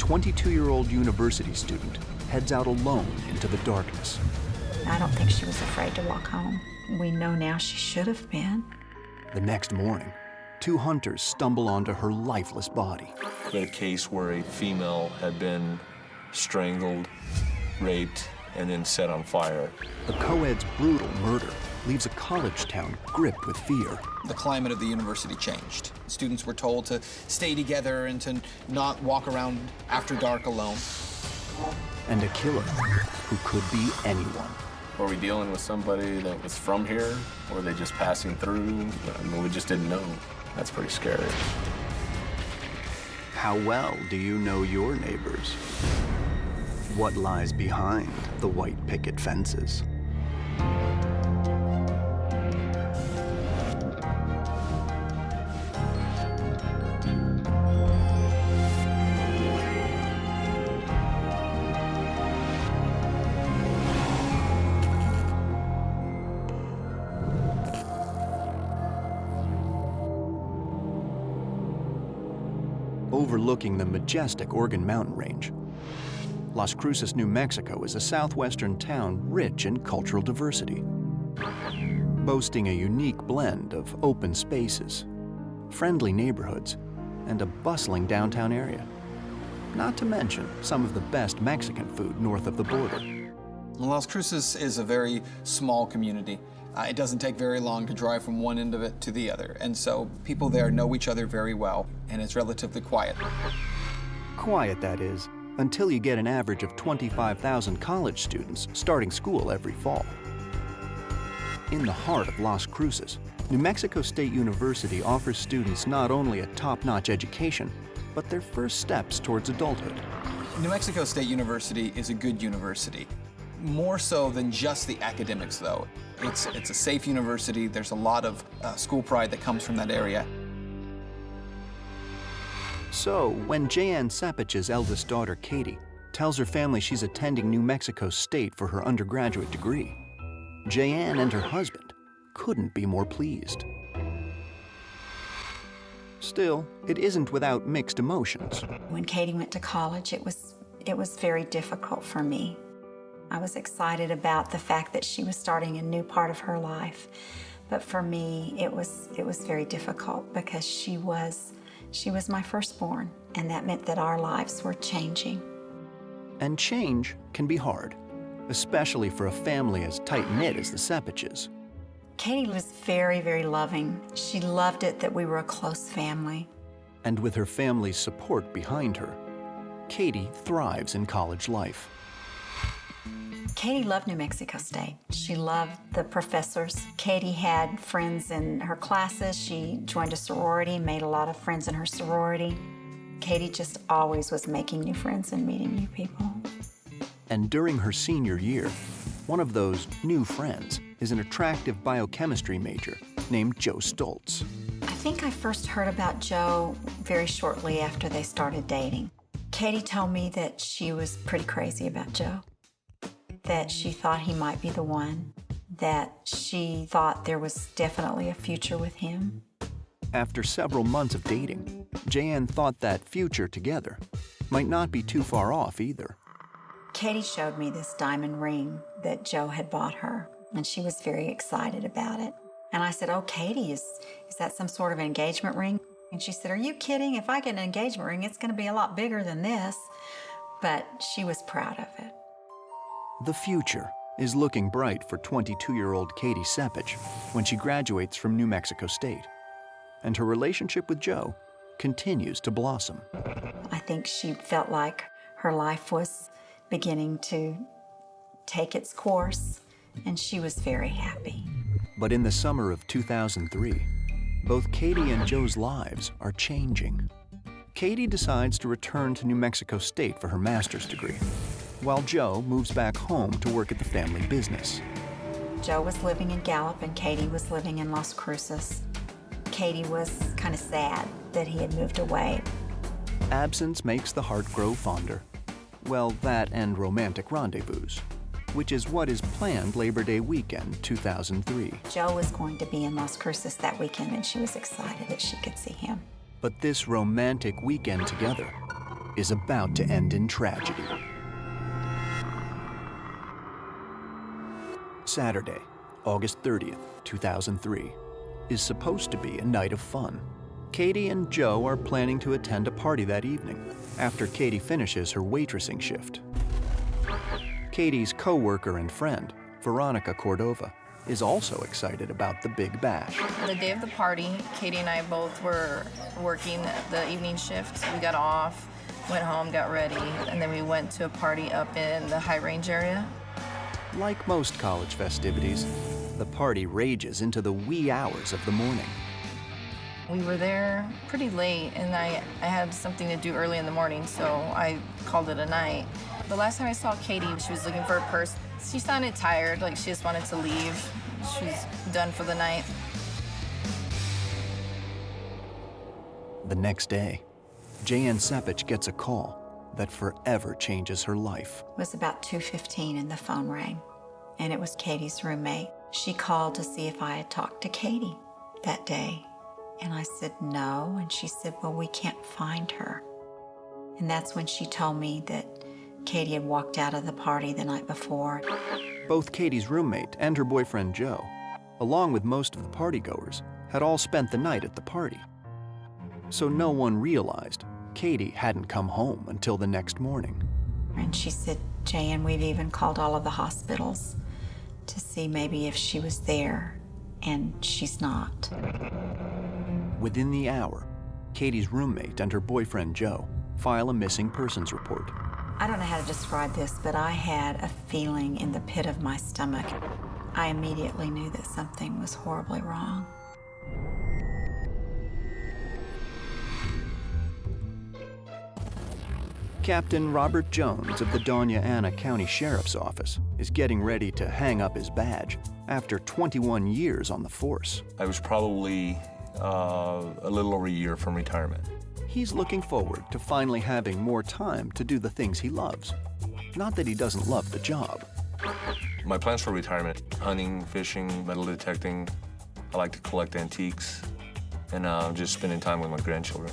22-year-old university student heads out alone into the darkness. I don't think she was afraid to walk home. We know now she should have been. The next morning, two hunters stumble onto her lifeless body. We had a case where a female had been strangled, raped, and then set on fire. The co-ed's brutal murder leaves a college town gripped with fear. The climate of the university changed. Students were told to stay together and to not walk around after dark alone. And a killer who could be anyone. Were we dealing with somebody that was from here? Or were they just passing through? I mean, we just didn't know. That's pretty scary. How well do you know your neighbors? What lies behind the white picket fences? Overlooking the majestic Organ Mountain Range, Las Cruces, New Mexico is a southwestern town rich in cultural diversity, boasting a unique blend of open spaces, friendly neighborhoods, and a bustling downtown area. Not to mention some of the best Mexican food north of the border. Las Cruces is a very small community. It doesn't take very long to drive from one end of it to the other, and so people there know each other very well, and it's relatively quiet. Quiet, that is, until you get an average of 25,000 college students starting school every fall. In the heart of Las Cruces, New Mexico State University offers students not only a top-notch education, but their first steps towards adulthood. New Mexico State University is a good university. More so than just the academics, though. It's a safe university. There's a lot of school pride that comes from that area. So, when Jan Sepitch's eldest daughter, Katie, tells her family she's attending New Mexico State for her undergraduate degree, Jan and her husband couldn't be more pleased. Still, it isn't without mixed emotions. When Katie went to college, it was very difficult for me. I was excited about the fact that she was starting a new part of her life. But for me, it was very difficult because she was my firstborn, and that meant that our lives were changing. And change can be hard, especially for a family as tight-knit as the Sepitches. Katie was very, very loving. She loved it that we were a close family. And with her family's support behind her, Katie thrives in college life. Katie loved New Mexico State. She loved the professors. Katie had friends in her classes. She joined a sorority, made a lot of friends in her sorority. Katie just always was making new friends and meeting new people. And during her senior year, one of those new friends is an attractive biochemistry major named Joe Stoltz. I think I first heard about Joe very shortly after they started dating. Katie told me that she was pretty crazy about Joe, that she thought he might be the one, that she thought there was definitely a future with him. After several months of dating, Jan thought that future together might not be too far off either. Katie showed me this diamond ring that Joe had bought her, and she was very excited about it. And I said, "Oh, Katie, is that some sort of engagement ring?" And she said, "Are you kidding? If I get an engagement ring, it's going to be a lot bigger than this." But she was proud of it. The future is looking bright for 22-year-old Katie Sepitch when she graduates from New Mexico State. And her relationship with Joe continues to blossom. I think she felt like her life was beginning to take its course, and she was very happy. But in the summer of 2003, both Katie and Joe's lives are changing. Katie decides to return to New Mexico State for her master's degree, while Joe moves back home to work at the family business. Joe was living in Gallup and Katie was living in Las Cruces. Katie was kind of sad that he had moved away. Absence makes the heart grow fonder. Well, that and romantic rendezvous, which is what is planned Labor Day weekend 2003. Joe was going to be in Las Cruces that weekend, and she was excited that she could see him. But this romantic weekend together is about to end in tragedy. Saturday, August 30th, 2003, is supposed to be a night of fun. Katie and Joe are planning to attend a party that evening after Katie finishes her waitressing shift. Katie's co-worker and friend, Veronica Cordova, is also excited about the big bash. The day of the party, Katie and I both were working the evening shift. We got off, went home, got ready, and then we went to a party up in the High Range area. Like most college festivities, the party rages into the wee hours of the morning. We were there pretty late, and I had something to do early in the morning, so I called it a night. The last time I saw Katie, she was looking for a purse. She sounded tired, like she just wanted to leave. She was done for the night. The next day, Jan Sepitch gets a call that forever changes her life. It was about 2:15 and the phone rang, and it was Katie's roommate. She called to see if I had talked to Katie that day. And I said no, and she said, well, we can't find her. And that's when she told me that Katie had walked out of the party the night before. Both Katie's roommate and her boyfriend Joe, along with most of the partygoers, had all spent the night at the party. So no one realized Katie hadn't come home until the next morning. And she said, Jan, we've even called all of the hospitals to see maybe if she was there, and she's not. Within the hour, Katie's roommate and her boyfriend Joe file a missing persons report. I don't know how to describe this, but I had a feeling in the pit of my stomach. I immediately knew that something was horribly wrong. Captain Robert Jones of the Doña Ana County Sheriff's Office is getting ready to hang up his badge after 21 years on the force. I was probably a little over a year from retirement. He's looking forward to finally having more time to do the things he loves. Not that he doesn't love the job. My plans for retirement: hunting, fishing, metal detecting. I like to collect antiques, and just spending time with my grandchildren.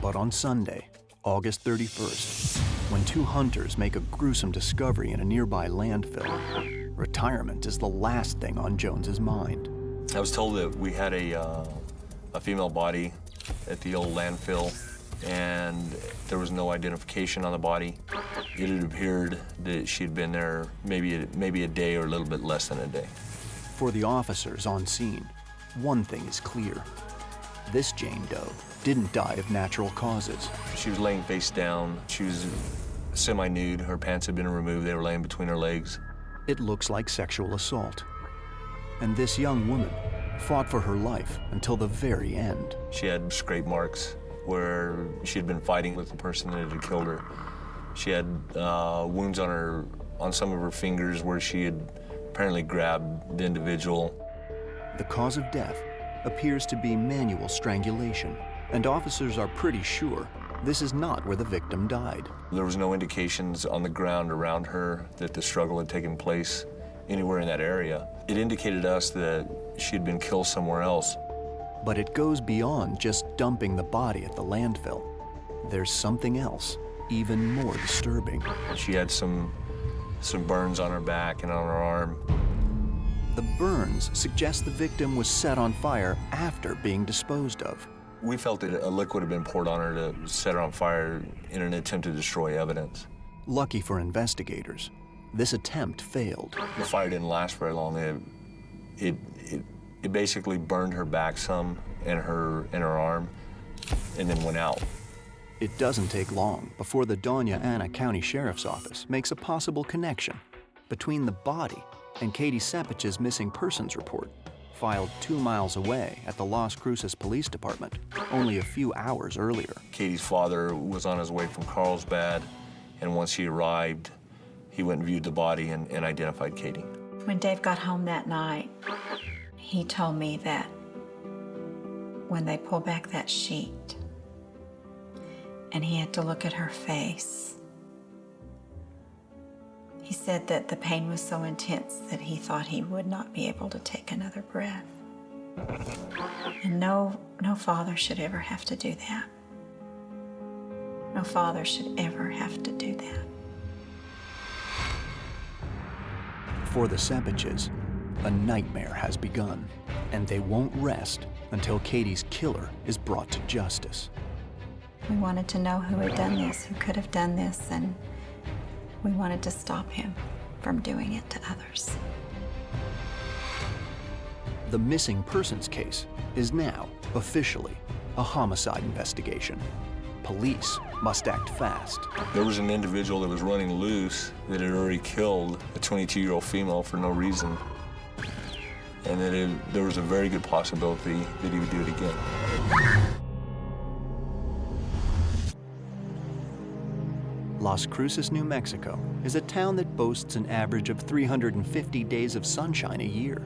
But on Sunday, August 31st, when two hunters make a gruesome discovery in a nearby landfill, retirement is the last thing on Jones's mind. I was told that we had a female body at the old landfill, and there was no identification on the body. It had appeared that she'd been there maybe a day or a little bit less than a day. For the officers on scene, one thing is clear. This Jane Doe didn't die of natural causes. She was laying face down. She was semi-nude. Her pants had been removed. They were laying between her legs. It looks like sexual assault. And this young woman fought for her life until the very end. She had scrape marks where she had been fighting with the person that had killed her. She had wounds on some of her fingers where she had apparently grabbed the individual. The cause of death appears to be manual strangulation, and officers are pretty sure this is not where the victim died. There was no indications on the ground around her that the struggle had taken place anywhere in that area. It indicated to us that she had been killed somewhere else. But it goes beyond just dumping the body at the landfill. There's something else, even more disturbing. She had some burns on her back and on her arm. The burns suggest the victim was set on fire after being disposed of. We felt that a liquid had been poured on her to set her on fire in an attempt to destroy evidence. Lucky for investigators, this attempt failed. The fire didn't last very long. It basically burned her back some and her arm, and then went out. It doesn't take long before the Doña Ana County Sheriff's Office makes a possible connection between the body and Katie Sepitch's missing persons report, filed 2 miles away at the Las Cruces Police Department only a few hours earlier. Katie's father was on his way from Carlsbad, and once he arrived, he went and viewed the body and identified Katie. When Dave got home that night, he told me that when they pulled back that sheet and he had to look at her face, he said that the pain was so intense that he thought he would not be able to take another breath. And no father should ever have to do that. No father should ever have to do that. For the Sepitches, a nightmare has begun, and they won't rest until Katie's killer is brought to justice. We wanted to know who had done this, who could have done this, and we wanted to stop him from doing it to others. The missing persons case is now officially a homicide investigation. Police must act fast. There was an individual that was running loose that had already killed a 22-year-old female for no reason. And that there was a very good possibility that he would do it again. Las Cruces, New Mexico is a town that boasts an average of 350 days of sunshine a year.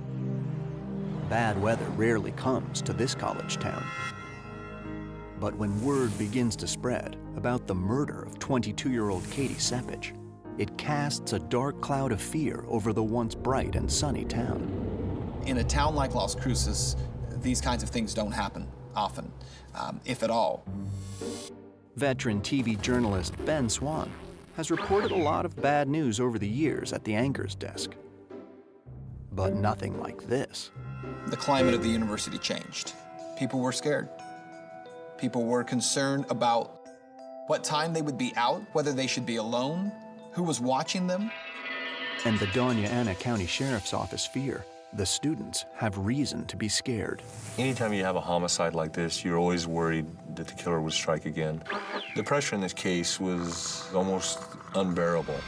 Bad weather rarely comes to this college town. But when word begins to spread about the murder of 22-year-old Katie Sepitch, it casts a dark cloud of fear over the once bright and sunny town. In a town like Las Cruces, these kinds of things don't happen often, if at all. Veteran TV journalist Ben Swan has reported a lot of bad news over the years at the anchor's desk. But nothing like this. The climate of the university changed. People were scared. People were concerned about what time they would be out, whether they should be alone, who was watching them. And the Doña Ana County Sheriff's Office fear the students have reason to be scared. Anytime you have a homicide like this, you're always worried that the killer would strike again. The pressure in this case was almost unbearable.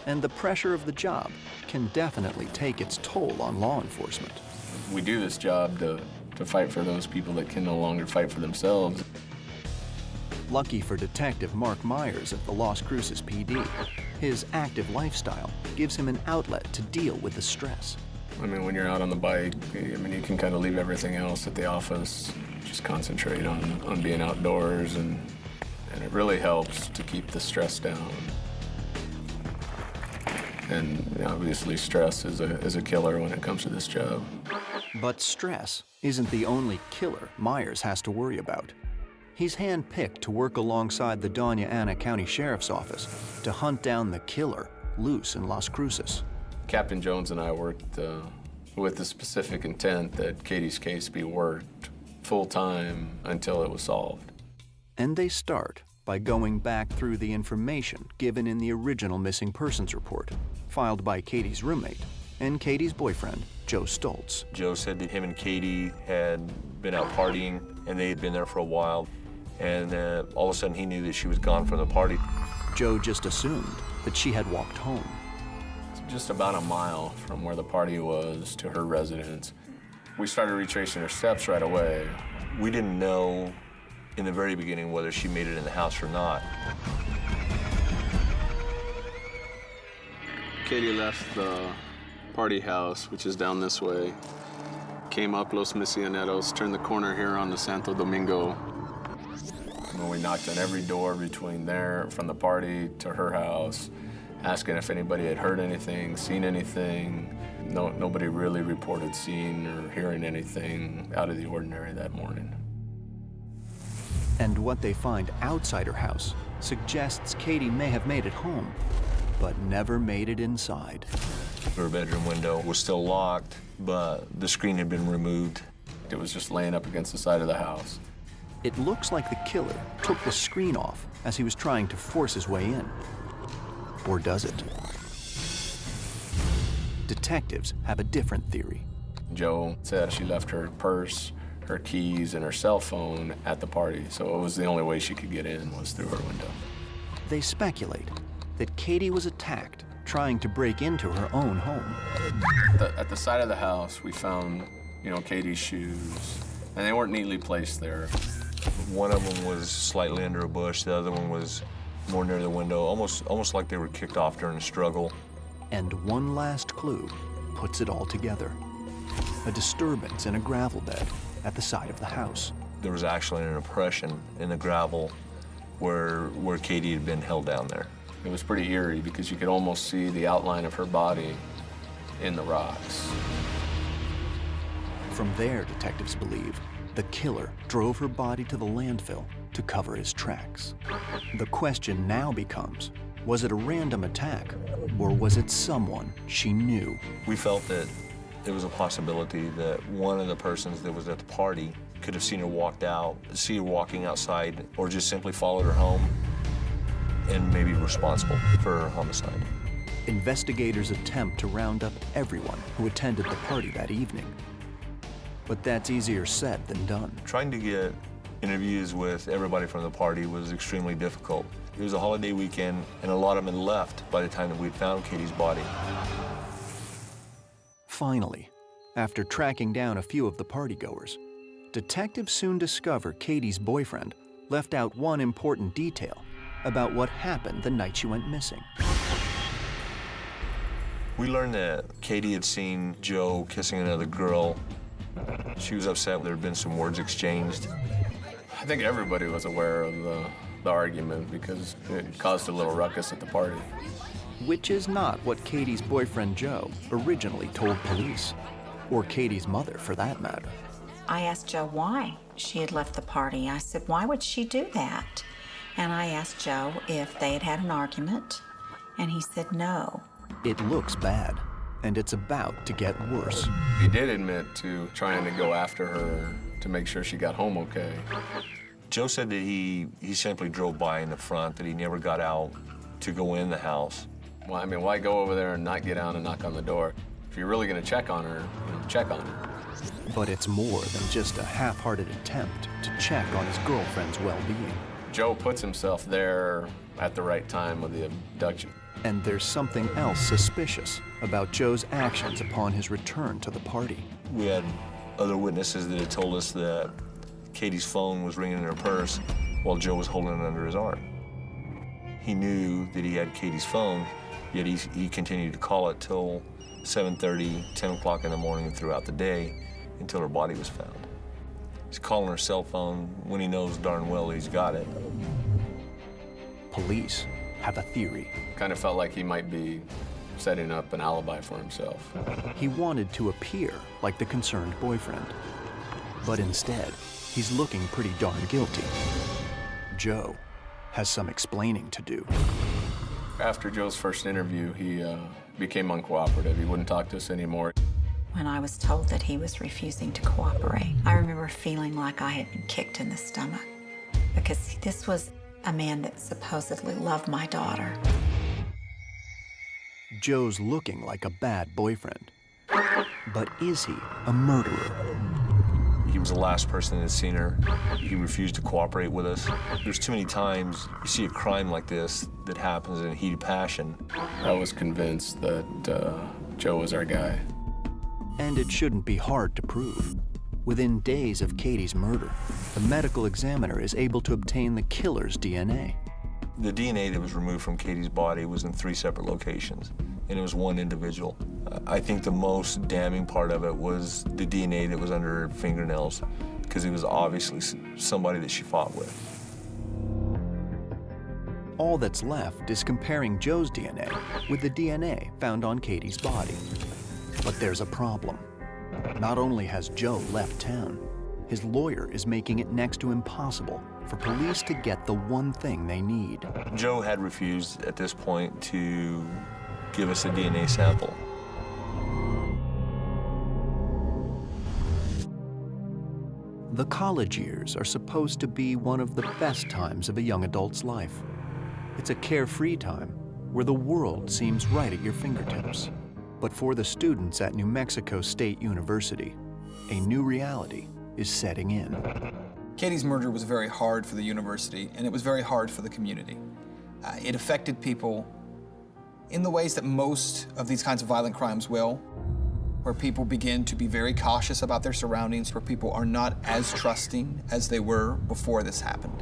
And the pressure of the job can definitely take its toll on law enforcement. We do this job to fight for those people that can no longer fight for themselves. Lucky for Detective Mark Myers at the Las Cruces PD, his active lifestyle gives him an outlet to deal with the stress. I mean, when you're out on the bike, you can kind of leave everything else at the office, just concentrate on being outdoors, and it really helps to keep the stress down. And obviously stress is a killer when it comes to this job. But stress isn't the only killer Myers has to worry about. He's handpicked to work alongside the Doña Ana County Sheriff's Office to hunt down the killer loose in Las Cruces. Captain Jones and I worked with the specific intent that Katie's case be worked full-time until it was solved. And they start by going back through the information given in the original missing persons report, filed by Katie's roommate and Katie's boyfriend, Joe Stoltz. Joe said that him and Katie had been out partying, and they had been there for a while. And all of a sudden, he knew that she was gone from the party. Joe just assumed that she had walked home. Just about a mile from where the party was to her residence. We started retracing her steps right away. We didn't know in the very beginning whether she made it in the house or not. Katie left the party house, which is down this way, came up Los Misioneros, turned the corner here on the Santo Domingo. When we knocked on every door between there, from the party to her house, asking if anybody had heard anything, seen anything. Nobody really reported seeing or hearing anything out of the ordinary that morning. And what they find outside her house suggests Katie may have made it home, but never made it inside. Her bedroom window was still locked, but the screen had been removed. It was just laying up against the side of the house. It looks like the killer took the screen off as he was trying to force his way in. Or does it? Detectives have a different theory. Joe said she left her purse, her keys, and her cell phone at the party, so it was the only way she could get in was through her window. They speculate that Katie was attacked trying to break into her own home. At the side of the house, we found, Katie's shoes, and they weren't neatly placed there. One of them was slightly under a bush. The other one was more near the window, almost like they were kicked off during a struggle. And one last clue puts it all together. A disturbance in a gravel bed at the side of the house. There was actually an impression in the gravel where Katie had been held down there. It was pretty eerie because you could almost see the outline of her body in the rocks. From there, detectives believe, the killer drove her body to the landfill to to cover his tracks. The question now becomes, was it a random attack, or was it someone she knew? We felt that there was a possibility that one of the persons that was at the party could have seen her see her walking outside, or just simply followed her home and maybe responsible for her homicide. Investigators attempt to round up everyone who attended the party that evening. But that's easier said than done. Trying to get interviews with everybody from the party was extremely difficult. It was a holiday weekend, and a lot of them had left by the time that we'd found Katie's body. Finally, after tracking down a few of the partygoers, detectives soon discover Katie's boyfriend left out one important detail about what happened the night she went missing. We learned that Katie had seen Joe kissing another girl. She was upset there had been some words exchanged. I think everybody was aware of the argument because it caused a little ruckus at the party. Which is not what Katie's boyfriend Joe originally told police, or Katie's mother for that matter. I asked Joe why she had left the party. I said, why would she do that? And I asked Joe if they had had an argument, and he said no. It looks bad, and it's about to get worse. He did admit to trying to go after her to make sure she got home okay. Joe said that he simply drove by in the front, that he never got out to go in the house. Well, I mean, why go over there and not get out and knock on the door? If you're really going to check on her, check on her. But it's more than just a half-hearted attempt to check on his girlfriend's well-being. Joe puts himself there at the right time of the abduction. And there's something else suspicious about Joe's actions upon his return to the party. We had other witnesses that had told us that Katie's phone was ringing in her purse while Joe was holding it under his arm. He knew that he had Katie's phone, yet he continued to call it till 7:30, 10 o'clock in the morning and throughout the day until her body was found. He's calling her cell phone when he knows darn well he's got it. Police have a theory. Kind of felt like he might be setting up an alibi for himself. He wanted to appear like the concerned boyfriend, but instead, he's looking pretty darn guilty. Joe has some explaining to do. After Joe's first interview, he became uncooperative. He wouldn't talk to us anymore. When I was told that he was refusing to cooperate, I remember feeling like I had been kicked in the stomach, because this was a man that supposedly loved my daughter. Joe's looking like a bad boyfriend, but is he a murderer? He was the last person that had seen her. He refused to cooperate with us. There's too many times you see a crime like this that happens in heat of passion. I was convinced that Joe was our guy. And it shouldn't be hard to prove. Within days of Katie's murder, the medical examiner is able to obtain the killer's DNA. The DNA that was removed from Katie's body was in 3 separate locations, and it was one individual. I think the most damning part of it was the DNA that was under her fingernails, because it was obviously somebody that she fought with. All that's left is comparing Joe's DNA with the DNA found on Katie's body. But there's a problem. Not only has Joe left town, his lawyer is making it next to impossible for police to get the one thing they need. Joe had refused at this point to give us a DNA sample. The college years are supposed to be one of the best times of a young adult's life. It's a carefree time where the world seems right at your fingertips. But for the students at New Mexico State University, a new reality is setting in. Katie's murder was very hard for the university, and it was very hard for the community. It affected people in the ways that most of these kinds of violent crimes will, where people begin to be very cautious about their surroundings, where people are not as trusting as they were before this happened.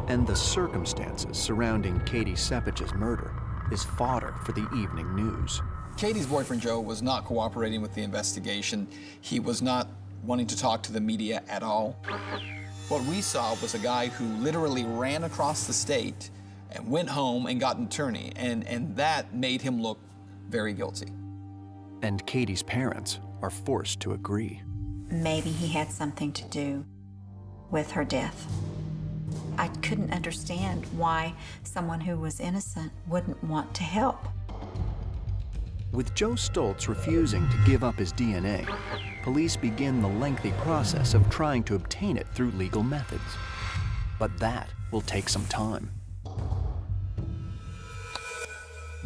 And the circumstances surrounding Katie Sepitch's murder is fodder for the evening news. Katie's boyfriend, Joe, was not cooperating with the investigation. He was not wanting to talk to the media at all. What we saw was a guy who literally ran across the state and went home and got an attorney, and that made him look very guilty. And Katie's parents are forced to agree. Maybe he had something to do with her death. I couldn't understand why someone who was innocent wouldn't want to help. With Joe Stoltz refusing to give up his DNA, police begin the lengthy process of trying to obtain it through legal methods. But that will take some time.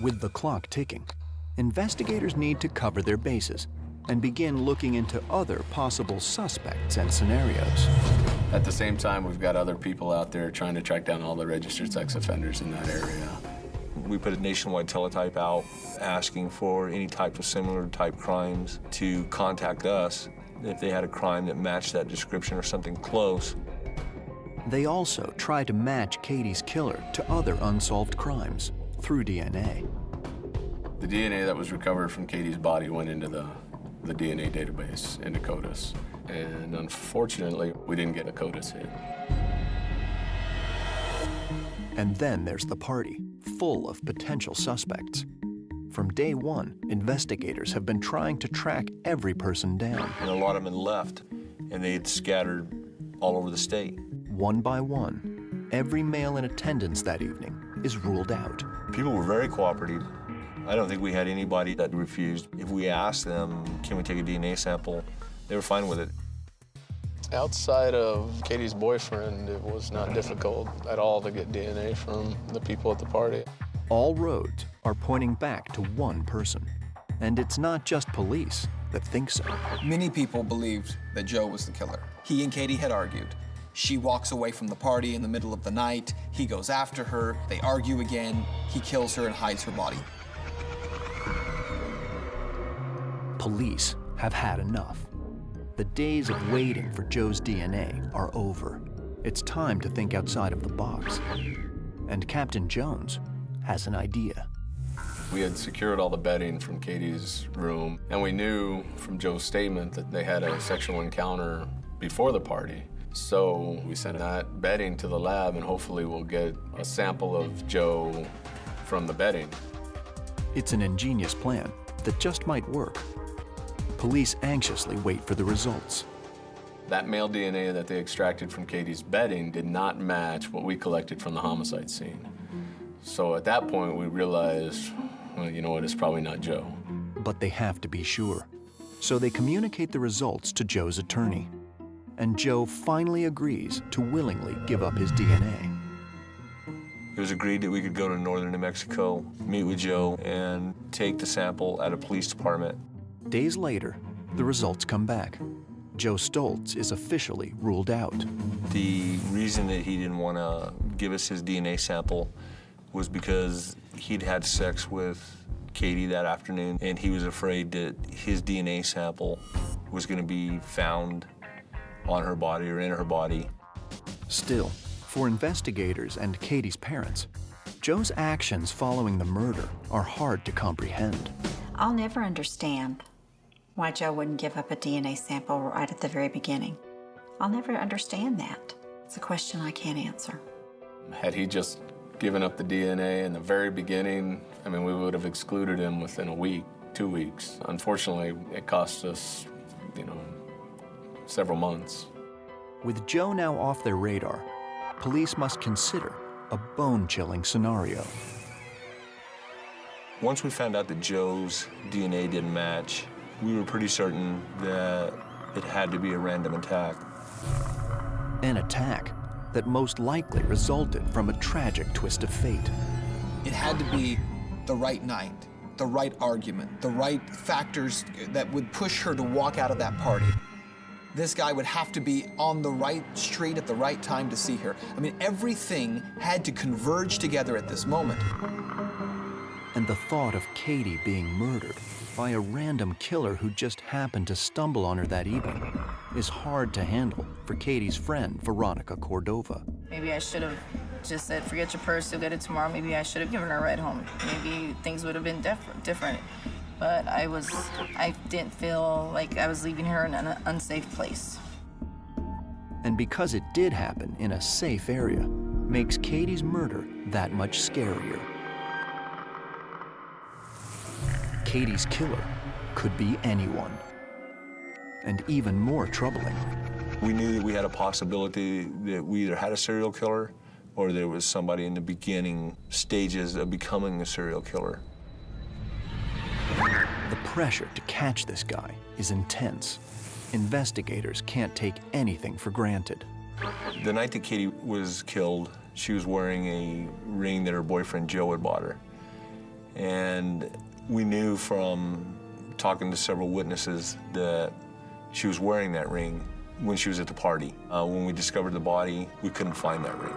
With the clock ticking, investigators need to cover their bases and begin looking into other possible suspects and scenarios. At the same time, we've got other people out there trying to track down all the registered sex offenders in that area. We put a nationwide teletype out asking for any type of similar type crimes to contact us if they had a crime that matched that description or something close. They also try to match Katie's killer to other unsolved crimes through DNA. The DNA that was recovered from Katie's body went into the DNA database into CODIS. And unfortunately, we didn't get a CODIS hit. And then there's the party, full of potential suspects. From day one, investigators have been trying to track every person down. And a lot of them had left, and they had scattered all over the state. One by one, every male in attendance that evening is ruled out. People were very cooperative. I don't think we had anybody that refused. If we asked them, can we take a DNA sample, they were fine with it. Outside of Katie's boyfriend, it was not difficult at all to get DNA from the people at the party. All roads are pointing back to one person. And it's not just police that think so. Many people believed that Joe was the killer. He and Katie had argued. She walks away from the party in the middle of the night. He goes after her. They argue again. He kills her and hides her body. Police have had enough. The days of waiting for Joe's DNA are over. It's time to think outside of the box. And Captain Jones has an idea. We had secured all the bedding from Katie's room, and we knew from Joe's statement that they had a sexual encounter before the party. So we sent that bedding to the lab, and hopefully we'll get a sample of Joe from the bedding. It's an ingenious plan that just might work. Police anxiously wait for the results. That male DNA that they extracted from Katie's bedding did not match what we collected from the homicide scene. So at that point, we realized, well, you know what, it's probably not Joe. But they have to be sure. So they communicate the results to Joe's attorney. And Joe finally agrees to willingly give up his DNA. It was agreed that we could go to northern New Mexico, meet with Joe, and take the sample at a police department. Days later, the results come back. Joe Stoltz is officially ruled out. The reason that he didn't want to give us his DNA sample was because he'd had sex with Katie that afternoon, and he was afraid that his DNA sample was going to be found on her body or in her body. Still, for investigators and Katie's parents, Joe's actions following the murder are hard to comprehend. I'll never understand why Joe wouldn't give up a DNA sample right at the very beginning. I'll never understand that. It's a question I can't answer. Had he just given up the DNA in the very beginning, I mean, we would have excluded him within a week, 2 weeks. Unfortunately, it cost us, several months. With Joe now off their radar, police must consider a bone-chilling scenario. Once we found out that Joe's DNA didn't match, we were pretty certain that it had to be a random attack. An attack that most likely resulted from a tragic twist of fate. It had to be the right night, the right argument, the right factors that would push her to walk out of that party. This guy would have to be on the right street at the right time to see her. I mean, everything had to converge together at this moment. And the thought of Katie being murdered by a random killer who just happened to stumble on her that evening is hard to handle for Katie's friend, Veronica Cordova. Maybe I should have just said, forget your purse, you'll get it tomorrow. Maybe I should have given her a ride home. Maybe things would have been different. But I didn't feel like I was leaving her in an unsafe place. And because it did happen in a safe area, makes Katie's murder that much scarier. Katie's killer could be anyone. And even more troubling, We knew that we had a possibility that we either had a serial killer or there was somebody in the beginning stages of becoming a serial killer. The pressure to catch this guy is intense. Investigators can't take anything for granted. The night that Katie was killed, she was wearing a ring that her boyfriend Joe had bought her. And we knew from talking to several witnesses that she was wearing that ring when she was at the party. When we discovered the body, we couldn't find that ring.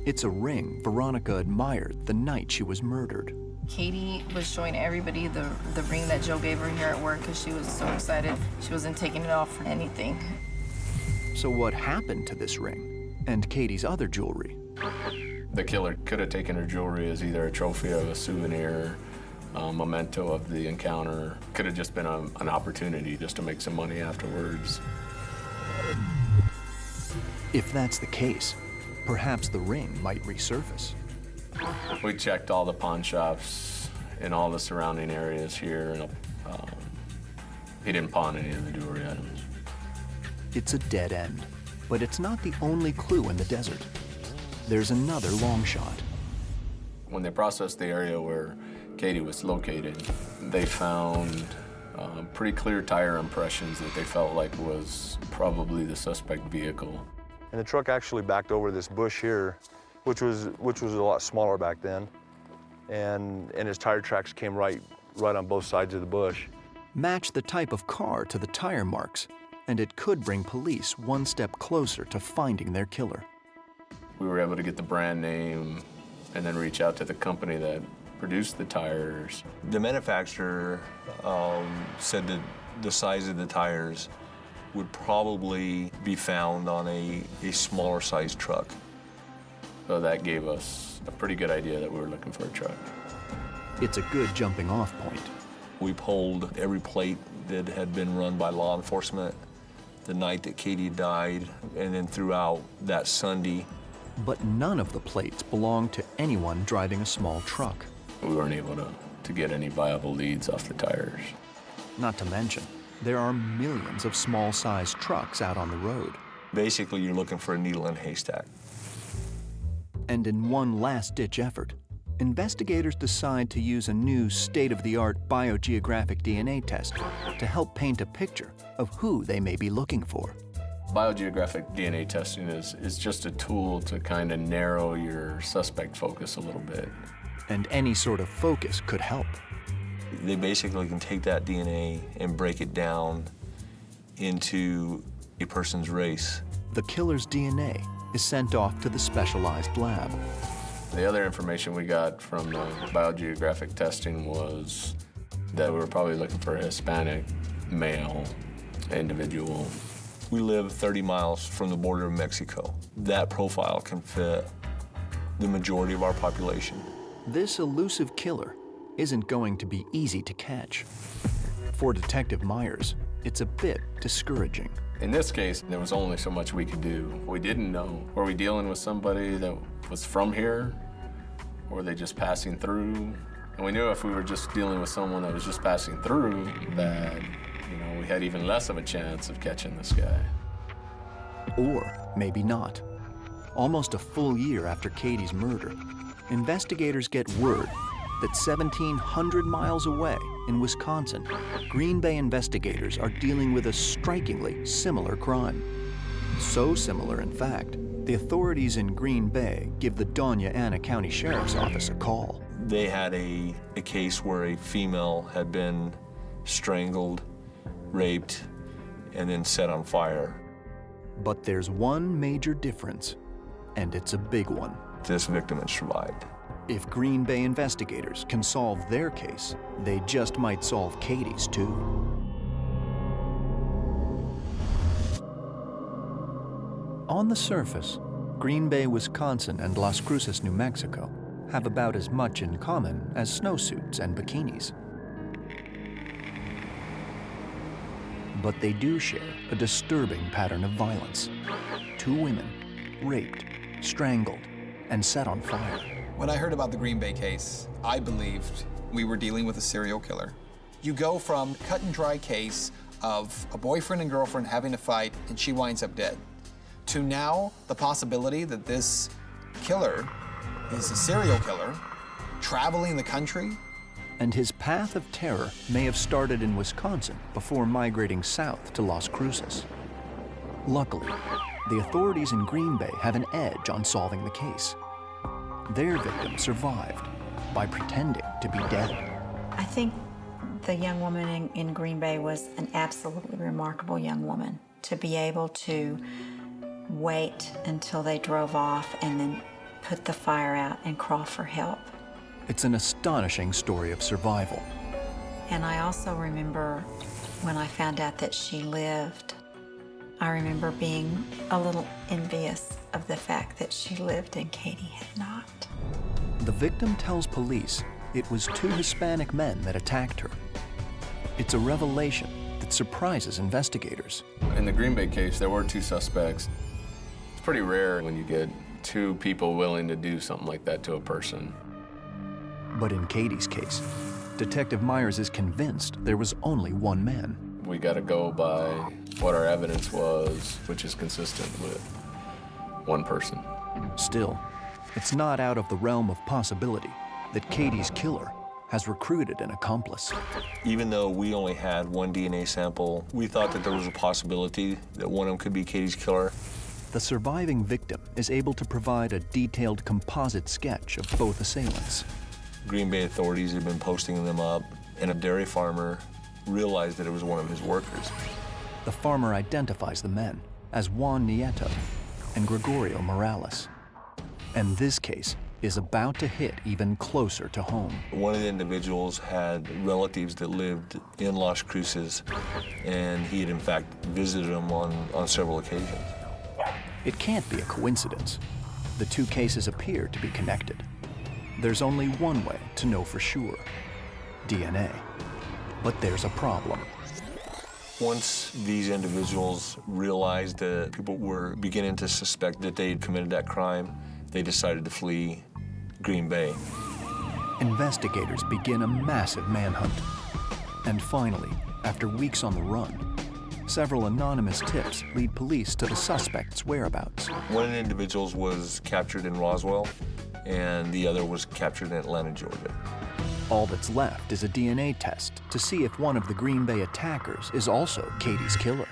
It's a ring Veronica admired the night she was murdered. Katie was showing everybody the ring that Joe gave her here at work because she was so excited. She wasn't taking it off for anything. So what happened to this ring and Katie's other jewelry? The killer could have taken her jewelry as either a trophy of a souvenir, a memento of the encounter. Could have just been an opportunity just to make some money afterwards. If that's the case, perhaps the ring might resurface. We checked all the pawn shops in all the surrounding areas here, and he didn't pawn any of the jewelry items. It's a dead end, but it's not the only clue in the desert. There's another long shot. When they processed the area where Katie was located, they found pretty clear tire impressions that they felt like was probably the suspect vehicle. And the truck actually backed over this bush here, which was a lot smaller back then. And its tire tracks came right on both sides of the bush. Match the type of car to the tire marks, and it could bring police one step closer to finding their killer. We were able to get the brand name and then reach out to the company that produced the tires. The manufacturer said that the size of the tires would probably be found on a smaller sized truck. So that gave us a pretty good idea that we were looking for a truck. It's a good jumping off point. We pulled every plate that had been run by law enforcement the night that Katie died, and then throughout that Sunday. But none of the plates belonged to anyone driving a small truck. We weren't able to get any viable leads off the tires. Not to mention, there are millions of small-sized trucks out on the road. Basically, you're looking for a needle in a haystack. And in one last-ditch effort, investigators decide to use a new state-of-the-art biogeographic DNA test to help paint a picture of who they may be looking for. Biogeographic DNA testing is just a tool to kind of narrow your suspect focus a little bit. And any sort of focus could help. They basically can take that DNA and break it down into a person's race. The killer's DNA is sent off to the specialized lab. The other information we got from the biogeographic testing was that we were probably looking for a Hispanic male individual. We live 30 miles from the border of Mexico. That profile can fit the majority of our population. This elusive killer isn't going to be easy to catch. For Detective Myers, it's a bit discouraging. In this case, there was only so much we could do. We didn't know. Were we dealing with somebody that was from here? Or were they just passing through? And we knew if we were just dealing with someone that was just passing through, that we had even less of a chance of catching this guy. Or maybe not. Almost a full year after Katie's murder, investigators get word that 1,700 miles away in Wisconsin, Green Bay investigators are dealing with a strikingly similar crime. So similar, in fact, the authorities in Green Bay give the Doña Ana County Sheriff's Office a call. They had a case where a female had been strangled, raped, and then set on fire. But there's one major difference, and it's a big one. This victim had survived. If Green Bay investigators can solve their case, they just might solve Katie's too. On the surface, Green Bay, Wisconsin and Las Cruces, New Mexico have about as much in common as snowsuits and bikinis. But they do share a disturbing pattern of violence. 2 women raped, strangled, and set on fire. When I heard about the Green Bay case, I believed we were dealing with a serial killer. You go from cut and dry case of a boyfriend and girlfriend having a fight and she winds up dead, to now the possibility that this killer is a serial killer traveling the country. And his path of terror may have started in Wisconsin before migrating south to Las Cruces. Luckily, the authorities in Green Bay have an edge on solving the case. Their victim survived by pretending to be dead. I think the young woman in Green Bay was an absolutely remarkable young woman to be able to wait until they drove off and then put the fire out and crawl for help. It's an astonishing story of survival. And I also remember when I found out that she lived, I remember being a little envious of the fact that she lived and Katie had not. The victim tells police it was 2 Hispanic men that attacked her. It's a revelation that surprises investigators. In the Green Bay case, there were 2 suspects. It's pretty rare when you get 2 people willing to do something like that to a person. But in Katie's case, Detective Myers is convinced there was only one man. We got to go by what our evidence was, which is consistent with one person. Still, it's not out of the realm of possibility that Katie's killer has recruited an accomplice. Even though we only had 1 DNA sample, we thought that there was a possibility that one of them could be Katie's killer. The surviving victim is able to provide a detailed composite sketch of both assailants. Green Bay authorities had been posting them up, and a dairy farmer realized that it was one of his workers. The farmer identifies the men as Juan Nieto and Gregorio Morales. And this case is about to hit even closer to home. One of the individuals had relatives that lived in Las Cruces, and he had in fact visited them on several occasions. It can't be a coincidence. The 2 cases appear to be connected. There's only one way to know for sure: DNA. But there's a problem. Once these individuals realized that people were beginning to suspect that they had committed that crime, they decided to flee Green Bay. Investigators begin a massive manhunt. And finally, after weeks on the run, several anonymous tips lead police to the suspect's whereabouts. One of the individuals was captured in Roswell, and the other was captured in Atlanta, Georgia. All that's left is a DNA test to see if one of the Green Bay attackers is also Katie's killer.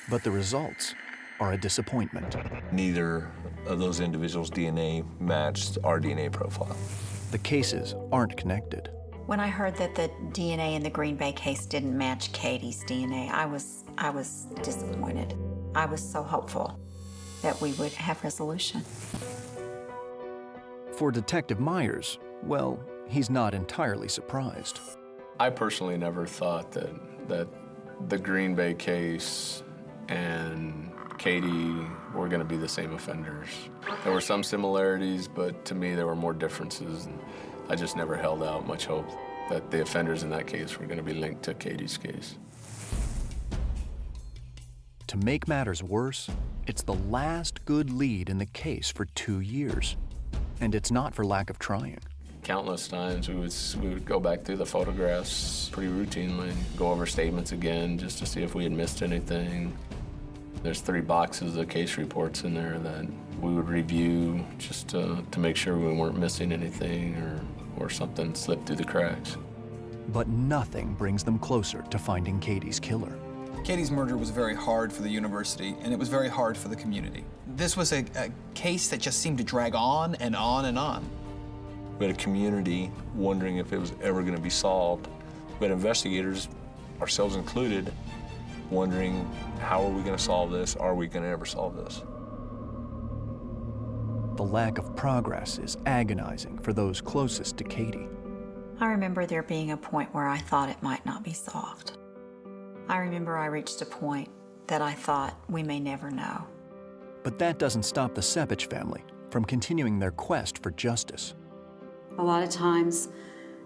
But the results are a disappointment. Neither of those individuals' DNA matched our DNA profile. The cases aren't connected. When I heard that the DNA in the Green Bay case didn't match Katie's DNA, I was disappointed. I was so hopeful that we would have resolution. For Detective Myers, well, he's not entirely surprised. I personally never thought that the Green Bay case and Katie were going to be the same offenders. There were some similarities, but to me there were more differences. And I just never held out much hope that the offenders in that case were going to be linked to Katie's case. To make matters worse, it's the last good lead in the case for 2 years. And it's not for lack of trying. Countless times we would go back through the photographs pretty routinely, go over statements again just to see if we had missed anything. There's 3 boxes of case reports in there that we would review just to make sure we weren't missing anything or something slipped through the cracks. But nothing brings them closer to finding Katie's killer. Katie's murder was very hard for the university, and it was very hard for the community. This was a case that just seemed to drag on and on and on. We had a community wondering if it was ever going to be solved, but investigators, ourselves included, wondering, how are we going to solve this? Are we going to ever solve this? The lack of progress is agonizing for those closest to Katie. I remember there being a point where I thought it might not be solved. I remember I reached a point that I thought we may never know. But that doesn't stop the Sepitch family from continuing their quest for justice. A lot of times,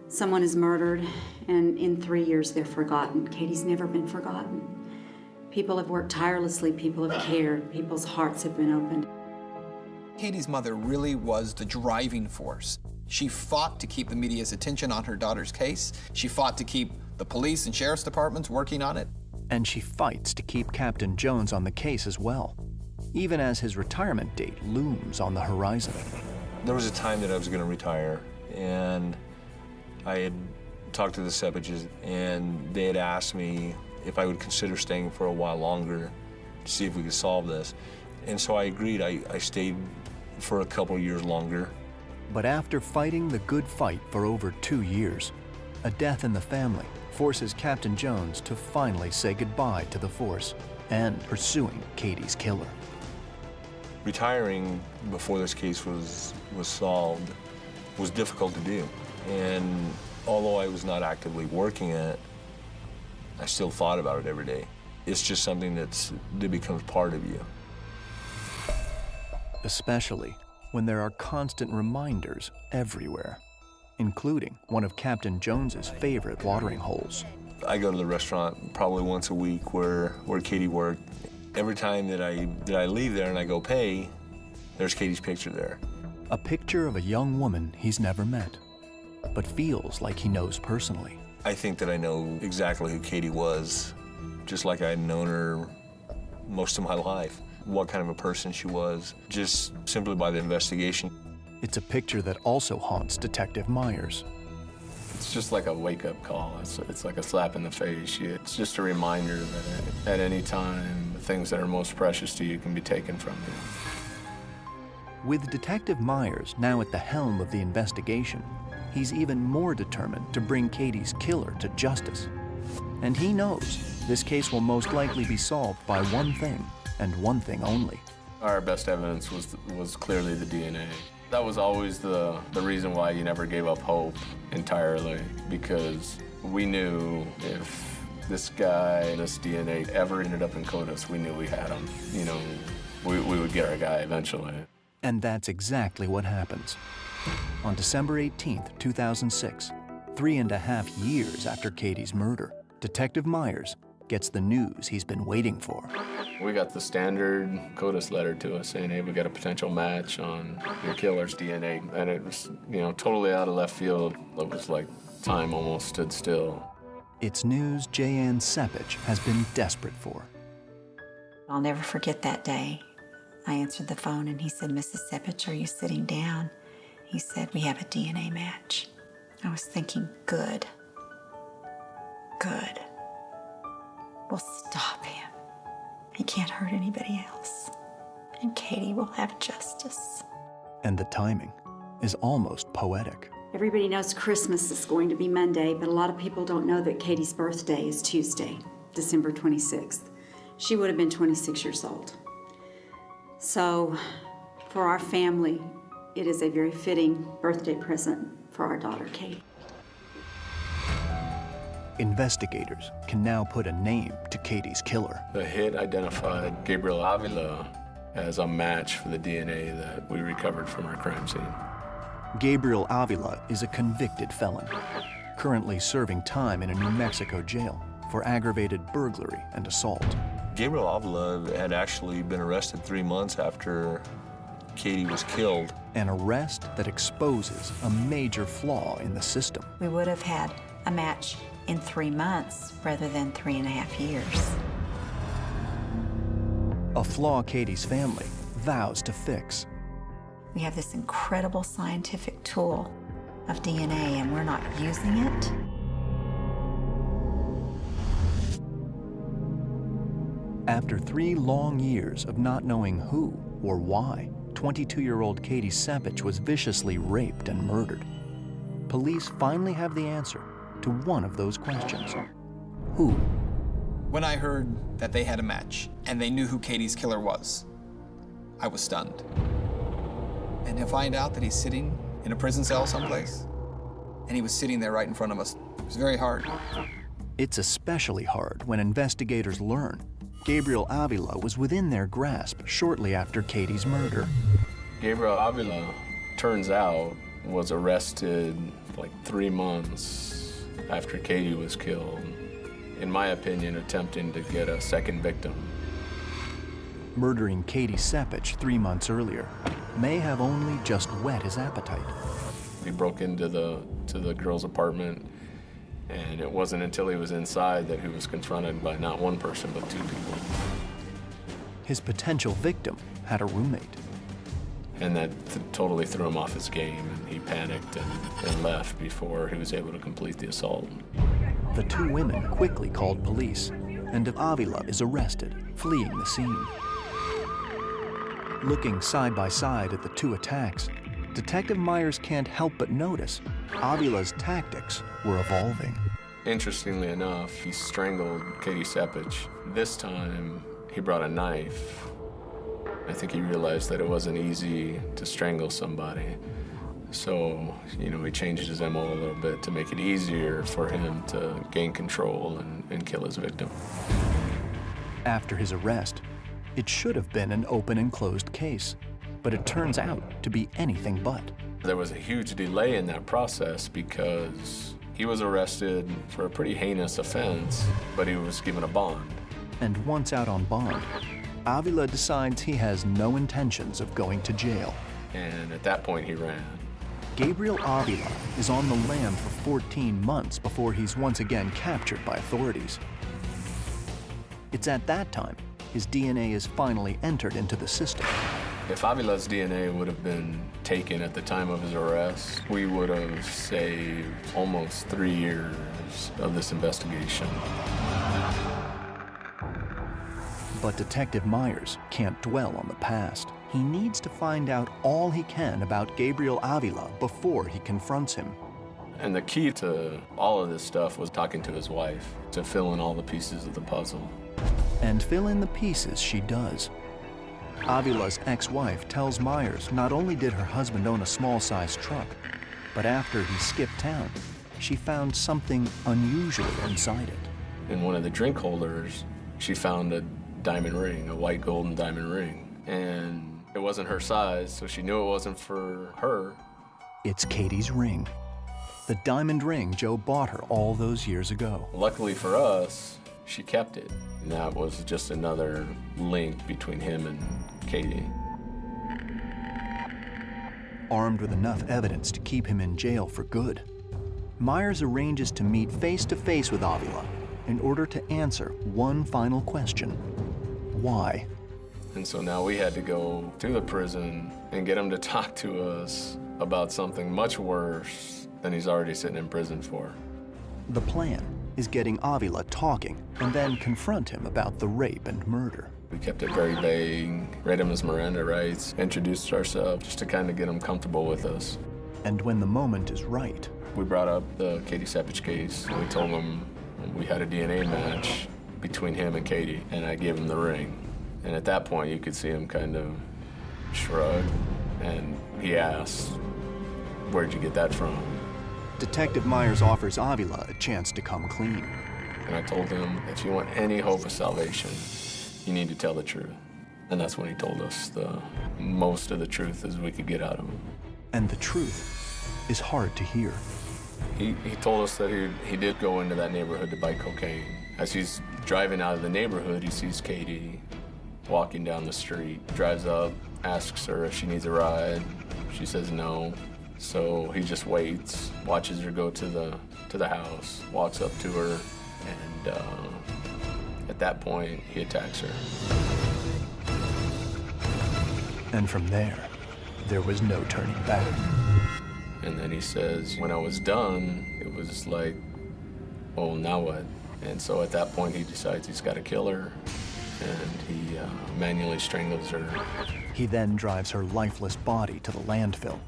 someone is murdered, and in 3 years they're forgotten. Katie's never been forgotten. People have worked tirelessly, people have cared, people's hearts have been opened. Katie's mother really was the driving force. She fought to keep the media's attention on her daughter's case. She fought to keep the police and sheriff's departments working on it. And she fights to keep Captain Jones on the case as well, even as his retirement date looms on the horizon. There was a time that I was going to retire, and I had talked to the Sepitches, and they had asked me if I would consider staying for a while longer to see if we could solve this. And so I agreed. I stayed for a couple years longer. But after fighting the good fight for over 2 years, a death in the family forces Captain Jones to finally say goodbye to the force and pursuing Katie's killer. Retiring before this case was solved was difficult to do. And although I was not actively working it, I still thought about it every day. It's just something that becomes part of you. Especially when there are constant reminders everywhere, including one of Captain Jones's favorite watering holes. I go to the restaurant probably once a week where Katie worked. Every time that I leave there and I go pay, there's Katie's picture there. A picture of a young woman he's never met, but feels like he knows personally. I think that I know exactly who Katie was, just like I'd known her most of my life, what kind of a person she was, just simply by the investigation. It's a picture that also haunts Detective Myers. It's just like a wake-up call. It's like a slap in the face. It's just a reminder that at any time, the things that are most precious to you can be taken from you. With Detective Myers now at the helm of the investigation, he's even more determined to bring Katie's killer to justice. And he knows this case will most likely be solved by one thing, and one thing only. Our best evidence was clearly the DNA. That was always the reason why you never gave up hope entirely, because we knew if this guy, this DNA ever ended up in CODIS, we knew we had him. You know, we would get our guy eventually. And that's exactly what happens. On December 18th, 2006, 3.5 years after Katie's murder, Detective Myers gets the news he's been waiting for. We got the standard CODIS letter to us saying, hey, we got a potential match on your killer's DNA. And it was, totally out of left field. It was like time almost stood still. It's news J.N. Sepitch has been desperate for. I'll never forget that day. I answered the phone and he said, Mrs. Sepitch, are you sitting down? He said, we have a DNA match. I was thinking, good. We'll stop him. He can't hurt anybody else. And Katie will have justice. And the timing is almost poetic. Everybody knows Christmas is going to be Monday, but a lot of people don't know that Katie's birthday is Tuesday, December 26th. She would have been 26 years old. So, for our family, it is a very fitting birthday present for our daughter, Katie. Investigators can now put a name to Katie's killer. The hit identified Gabriel Avila as a match for the DNA that we recovered from our crime scene. Gabriel Avila is a convicted felon, currently serving time in a New Mexico jail for aggravated burglary and assault. Gabriel Avila had actually been arrested 3 months after Katie was killed. An arrest that exposes a major flaw in the system. We would have had a match in 3 months rather than 3.5 years. A flaw Katie's family vows to fix. We have this incredible scientific tool of DNA and we're not using it. After 3 long years of not knowing who or why 22-year-old Katie Sepitch was viciously raped and murdered, police finally have the answer to one of those questions. Who? When I heard that they had a match and they knew who Katie's killer was, I was stunned. And to find out that he's sitting in a prison cell someplace, and he was sitting there right in front of us, it was very hard. It's especially hard when investigators learn Gabriel Avila was within their grasp shortly after Katie's murder. Gabriel Avila, turns out, was arrested like 3 months after Katie was killed. In my opinion, attempting to get a second victim. Murdering Katie Sepitch 3 months earlier may have only just whet his appetite. He broke into the girl's apartment And it wasn't until he was inside that he was confronted by not one person, but two people. His potential victim had a roommate. And that totally threw him off his game, and he panicked and left before he was able to complete the assault. The two women quickly called police, and Avila is arrested, fleeing the scene. Looking side by side at the two attacks, Detective Myers can't help but notice Avila's tactics were evolving. Interestingly enough, he strangled Katie Sepitch. This time, he brought a knife. I think he realized that it wasn't easy to strangle somebody. So, he changed his MO a little bit to make it easier for him to gain control and kill his victim. After his arrest, it should have been an open and closed case, but it turns out to be anything but. There was a huge delay in that process because he was arrested for a pretty heinous offense, but he was given a bond. And once out on bond, Avila decides he has no intentions of going to jail. And at that point, he ran. Gabriel Avila is on the lam for 14 months before he's once again captured by authorities. It's at that time his DNA is finally entered into the system. If Avila's DNA would have been taken at the time of his arrest, we would have saved almost 3 years of this investigation. But Detective Myers can't dwell on the past. He needs to find out all he can about Gabriel Avila before he confronts him. And the key to all of this stuff was talking to his wife to fill in all the pieces of the puzzle. And fill in the pieces she does. Avila's ex-wife tells Myers not only did her husband own a small-sized truck, but after he skipped town, she found something unusual inside it. In one of the drink holders, she found a diamond ring, a white golden diamond ring. And it wasn't her size, so she knew it wasn't for her. It's Katie's ring. The diamond ring Joe bought her all those years ago. Luckily for us, she kept it. And that was just another link between him and Katie. Armed with enough evidence to keep him in jail for good, Myers arranges to meet face-to-face with Avila in order to answer one final question. Why? And so now we had to go to the prison and get him to talk to us about something much worse than he's already sitting in prison for. The plan is getting Avila talking and then confront him about the rape and murder. We kept it very vague, read him his Miranda rights, introduced ourselves just to kind of get him comfortable with us. And when the moment is right, we brought up the Katie Sepitch case. We told him we had a DNA match between him and Katie, and I gave him the ring. And at that point, you could see him kind of shrug, and he asked, "Where'd you get that from?" Detective Myers offers Avila a chance to come clean. And I told him, if you want any hope of salvation, you need to tell the truth. And that's when he told us the most of the truth as we could get out of him. And the truth is hard to hear. He told us that he did go into that neighborhood to buy cocaine. As he's driving out of the neighborhood, he sees Katie walking down the street, drives up, asks her if she needs a ride. She says no. So he just waits, watches her go to the house, walks up to her, and at that point, he attacks her. And from there was no turning back. And then he says, when I was done, it was like, oh, now what? And so at that point, he decides he's got to kill her, and he manually strangles her. He then drives her lifeless body to the landfill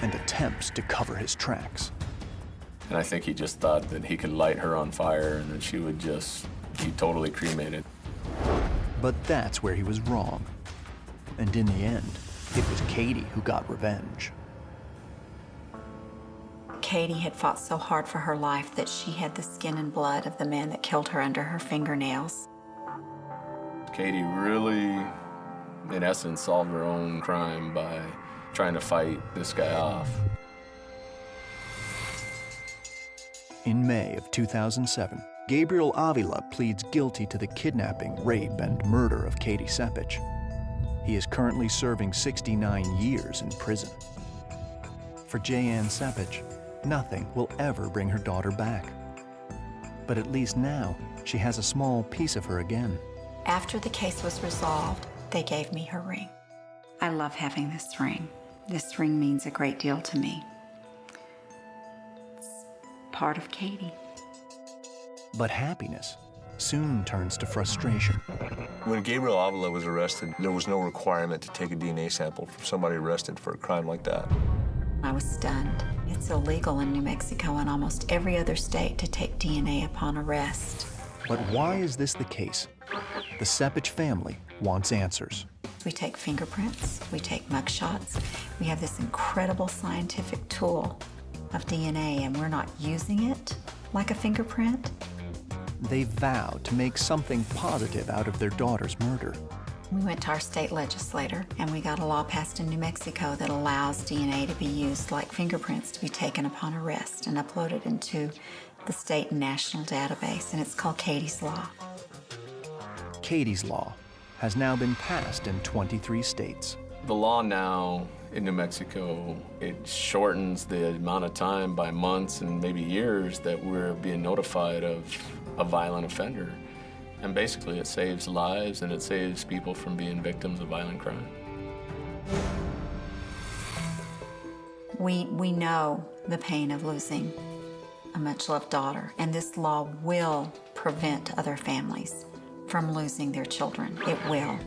and attempts to cover his tracks. And I think he just thought that he could light her on fire and that she would just be totally cremated. But that's where he was wrong. And in the end, it was Katie who got revenge. Katie had fought so hard for her life that she had the skin and blood of the man that killed her under her fingernails. Katie really, in essence, solved her own crime by trying to fight this guy off. In May of 2007, Gabriel Avila pleads guilty to the kidnapping, rape, and murder of Katie Sepitch. He is currently serving 69 years in prison. For J. Ann Sepitch, nothing will ever bring her daughter back. But at least now, she has a small piece of her again. After the case was resolved, they gave me her ring. I love having this ring. This ring means a great deal to me. It's part of Katie. But happiness soon turns to frustration. When Gabriel Avila was arrested, there was no requirement to take a DNA sample from somebody arrested for a crime like that. I was stunned. It's illegal in New Mexico and almost every other state to take DNA upon arrest. But why is this the case? The Sepitch family wants answers. We take fingerprints, we take mugshots. We have this incredible scientific tool of DNA, and we're not using it like a fingerprint. They vow to make something positive out of their daughter's murder. We went to our state legislator, and we got a law passed in New Mexico that allows DNA to be used like fingerprints to be taken upon arrest and uploaded into the state and national database, and it's called Katie's Law. Katie's Law has now been passed in 23 states. The law now in New Mexico, it shortens the amount of time by months and maybe years that we're being notified of a violent offender. And basically it saves lives and it saves people from being victims of violent crime. We know the pain of losing a much-loved daughter, and this law will prevent other families from losing their children. It will.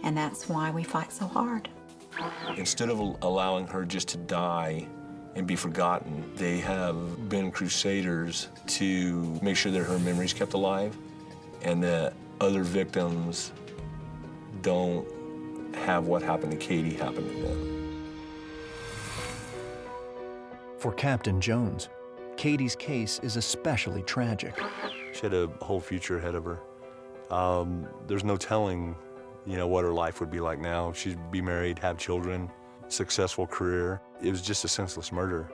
And that's why we fight so hard. Instead of allowing her just to die and be forgotten, they have been crusaders to make sure that her memory's kept alive and that other victims don't have what happened to Katie happen to them. For Captain Jones, Katie's case is especially tragic. She had a whole future ahead of her. There's no telling, what her life would be like now. She'd be married, have children, successful career. It was just a senseless murder.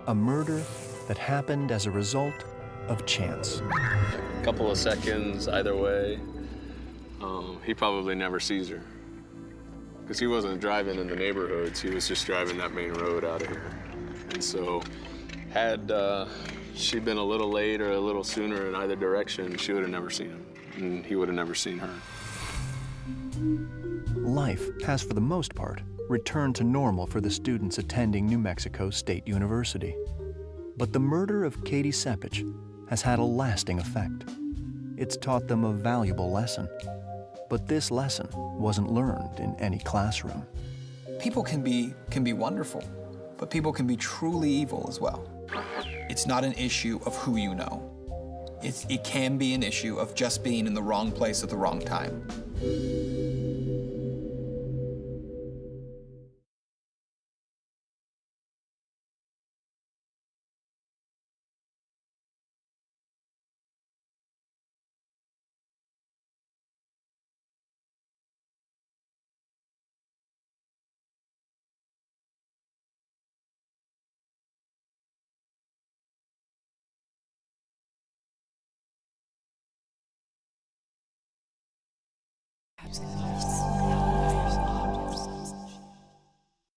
A murder that happened as a result of chance. A couple of seconds either way, he probably never sees her. Because he wasn't driving in the neighborhoods, he was just driving that main road out of here. And so had she been a little late or a little sooner in either direction, she would have never seen him, and he would have never seen her. Life has, for the most part, returned to normal for the students attending New Mexico State University. But the murder of Katie Sepitch has had a lasting effect. It's taught them a valuable lesson. But this lesson wasn't learned in any classroom. People can be wonderful, but people can be truly evil as well. It's not an issue of who you know. It can be an issue of just being in the wrong place at the wrong time.